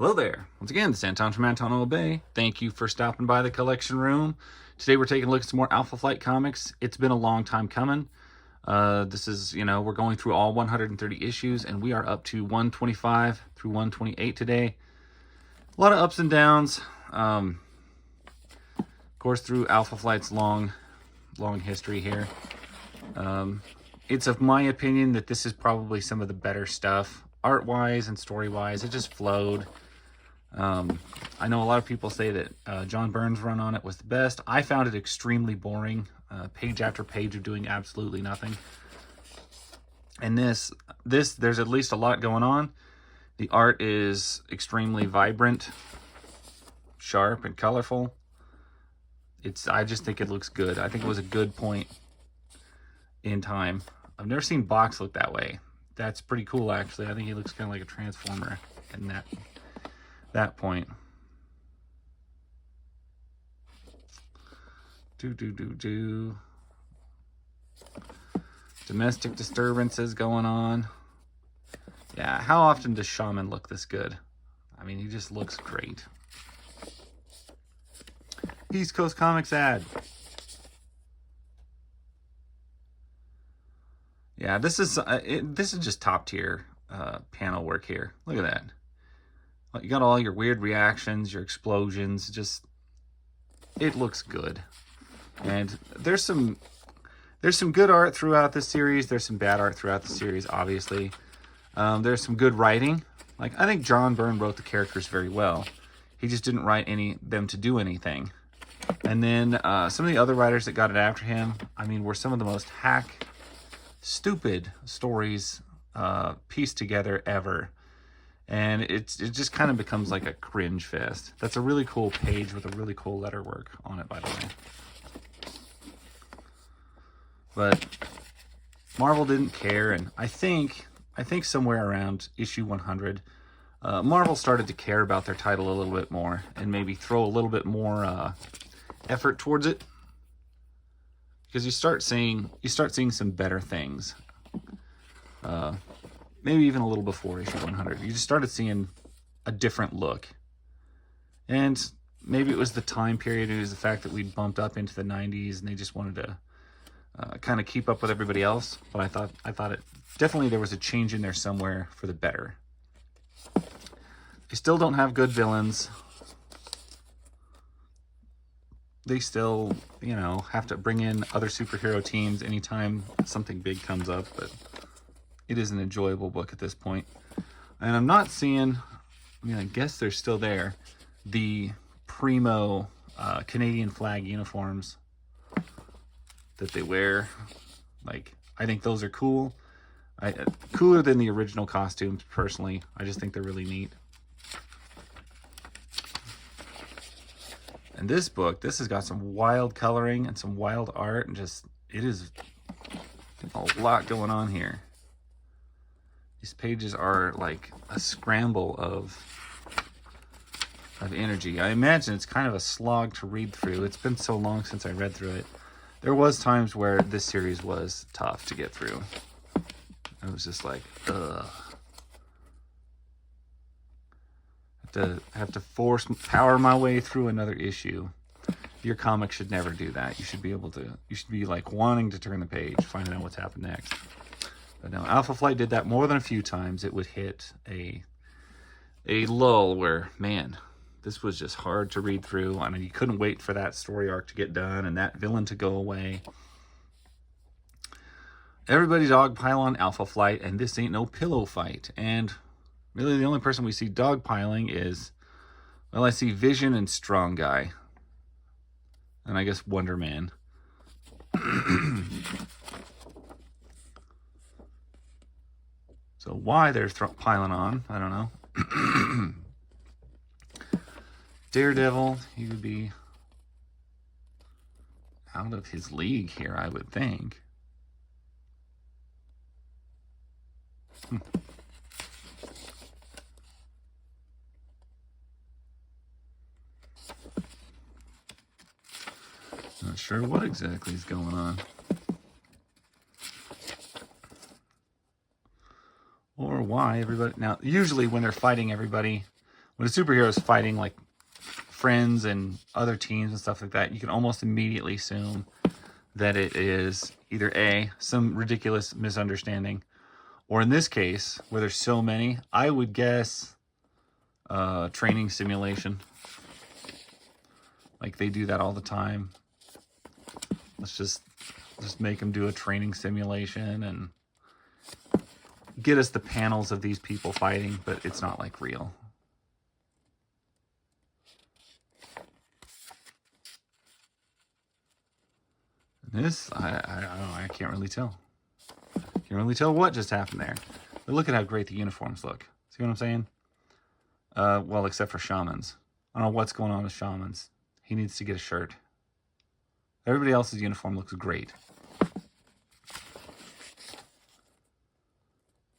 Hello there. Once again, this is Anton from Anton Obey. Thank you for stopping by the collection room. Today we're taking a look at some more Alpha Flight comics. It's been a long time coming. This is, we're going through all 130 issues, and we are up to 125 through 128 today. A lot of ups and downs. Of course, through Alpha Flight's long history here. It's of my opinion that this is probably some of the better stuff. Art-wise and story-wise, it just flowed. I know a lot of people say that John Byrne's run on it was the best. I found it extremely boring, page after page of doing absolutely nothing. And this there's at least a lot going on. The art is extremely vibrant, sharp, and colorful. I just think it looks good. I think it was a good point in time. I've never seen Box look that way. That's pretty cool, actually. I think he looks kind of like a Transformer in that point. Domestic disturbances going on. Yeah, how often does Shaman look this good? I mean, he just looks great. East Coast Comics ad. Yeah, this is just top tier panel work here. Look at that. You got all your weird reactions, your explosions. It looks good. And there's some good art throughout this series. There's some bad art throughout the series, obviously. There's some good writing. Like, I think John Byrne wrote the characters very well. He just didn't write them to do anything. And then some of the other writers that got it after him, I mean, were some of the most stupid stories pieced together ever. And it just kind of becomes like a cringe fest. That's a really cool page with a really cool letter work on it, by the way. But Marvel didn't care, and I think somewhere around issue 100, Marvel started to care about their title a little bit more and maybe throw a little bit more effort towards it, because you start seeing some better things. Maybe even a little before issue 100. You just started seeing a different look. And maybe it was the time period. It was the fact that we'd bumped up into the 90s and they just wanted to kind of keep up with everybody else. But I thought it definitely there was a change in there somewhere for the better. They still don't have good villains. They still, have to bring in other superhero teams anytime something big comes up, but it is an enjoyable book at this point. And I'm not seeing, I guess they're still there, the primo Canadian flag uniforms that they wear. Like, I think those are cool. Cooler than the original costumes, personally. I just think they're really neat. And this book, this has got some wild coloring and some wild art, and it is a lot going on here. These pages are like a scramble of energy. I imagine it's kind of a slog to read through. It's been so long since I read through it. There was times where this series was tough to get through. I was just like, ugh. Have to power my way through another issue. Your comic should never do that. You should be like wanting to turn the page, finding out what's happened next. But no, Alpha Flight did that more than a few times. It would hit a lull where, man, this was just hard to read through. I mean, you couldn't wait for that story arc to get done and that villain to go away. Everybody dogpile on Alpha Flight, and this ain't no pillow fight. And really, the only person we see dogpiling is, well, I see Vision and Strong Guy. And I guess Wonder Man. So why they're piling on, I don't know. Daredevil, he would be out of his league here, I would think. Not sure what exactly is going on. Or why everybody... Now, usually when they're fighting everybody, when a superhero is fighting like friends and other teams and stuff like that, you can almost immediately assume that it is either A, some ridiculous misunderstanding, or in this case, where there's so many, I would guess training simulation. Like they do that all the time. Let's just make them do a training simulation and get us the panels of these people fighting, but it's not like real. This, I don't know, I can't really tell. Can't really tell what just happened there. But look at how great the uniforms look. See what I'm saying? Well, except for Shaman's. I don't know what's going on with Shaman's. He needs to get a shirt. Everybody else's uniform looks great.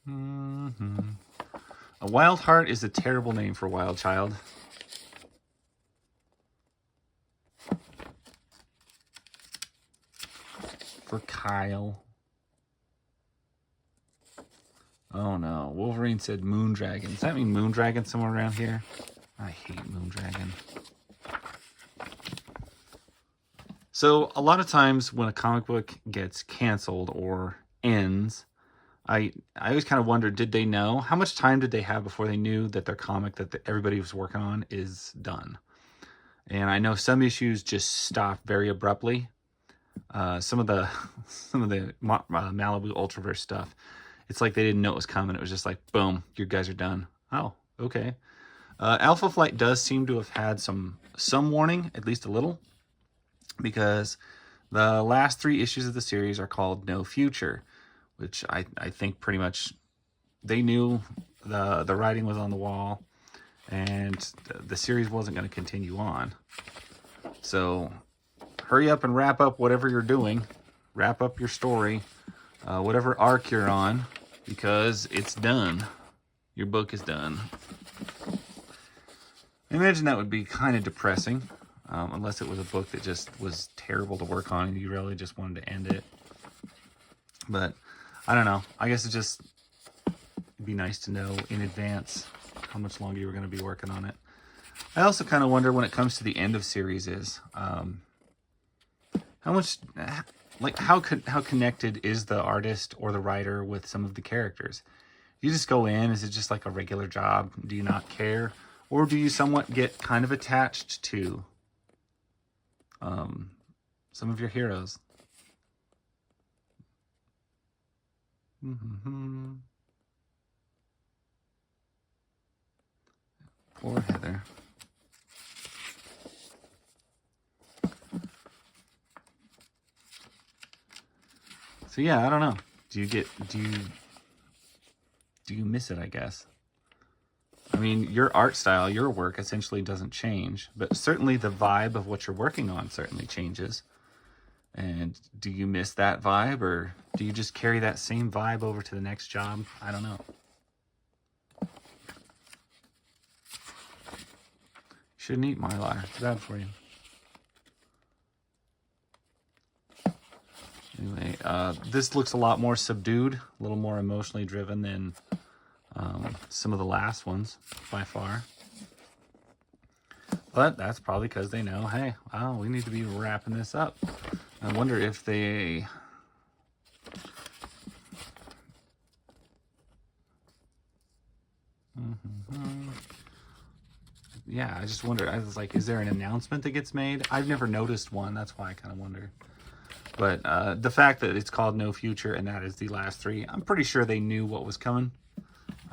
A Wild Heart is a terrible name for a wild child. For Kyle. Oh no, Wolverine said Moondragon. Does that mean Moondragon somewhere around here? I hate Moondragon. So a lot of times when a comic book gets canceled or ends, I always kind of wonder, did they know? How much time did they have before they knew that their comic that everybody was working on is done? And I know some issues just stop very abruptly. Some of the Malibu Ultraverse stuff, it's like they didn't know it was coming. It was just like, boom, you guys are done. Oh, okay. Alpha Flight does seem to have had some warning, at least a little, because the last 3 issues of the series are called No Future, which I think pretty much they knew the writing was on the wall and the series wasn't going to continue on. So hurry up and wrap up whatever you're doing. Wrap up your story, whatever arc you're on, because it's done. Your book is done. I imagine that would be kind of depressing, unless it was a book that just was terrible to work on and you really just wanted to end it. But I don't know. I guess it'd be nice to know in advance how much longer you were going to be working on it. I also kind of wonder when it comes to the end of series is, how much, like how connected is the artist or the writer with some of the characters? You just go in, is it just like a regular job? Do you not care? Or do you somewhat get kind of attached to some of your heroes? Poor Heather. So yeah, I don't know. Do you miss it, I guess? I mean, your art style, your work essentially doesn't change, but certainly the vibe of what you're working on certainly changes. And do you miss that vibe, or do you just carry that same vibe over to the next job? I don't know. Shouldn't eat Mylar. It's bad for you. Anyway, this looks a lot more subdued, a little more emotionally driven than some of the last ones, by far. But that's probably because they know, hey, wow, we need to be wrapping this up. I wonder if they... Yeah, I just wonder. I was like, is there an announcement that gets made? I've never noticed one. That's why I kind of wonder. But the fact that it's called No Future and that is the last 3, I'm pretty sure they knew what was coming.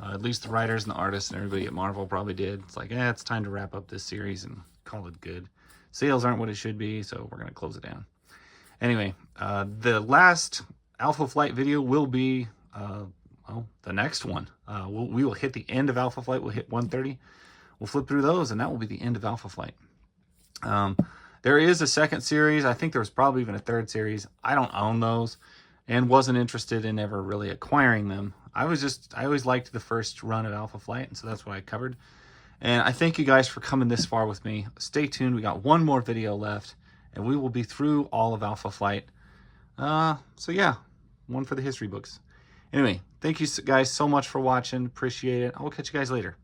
At least the writers and the artists and everybody at Marvel probably did. It's like, it's time to wrap up this series and call it good. Sales aren't what it should be, so we're going to close it down. Anyway, the last Alpha Flight video will be, well, the next one. We will hit the end of Alpha Flight. We'll hit 130. We'll flip through those, and that will be the end of Alpha Flight. There is a second series. I think there was probably even a third series. I don't own those and wasn't interested in ever really acquiring them. I always liked the first run of Alpha Flight, and so that's what I covered. And I thank you guys for coming this far with me. Stay tuned. We got one more video left, and we will be through all of Alpha Flight. So yeah, one for the history books. Anyway, thank you guys so much for watching. Appreciate it. I will catch you guys later.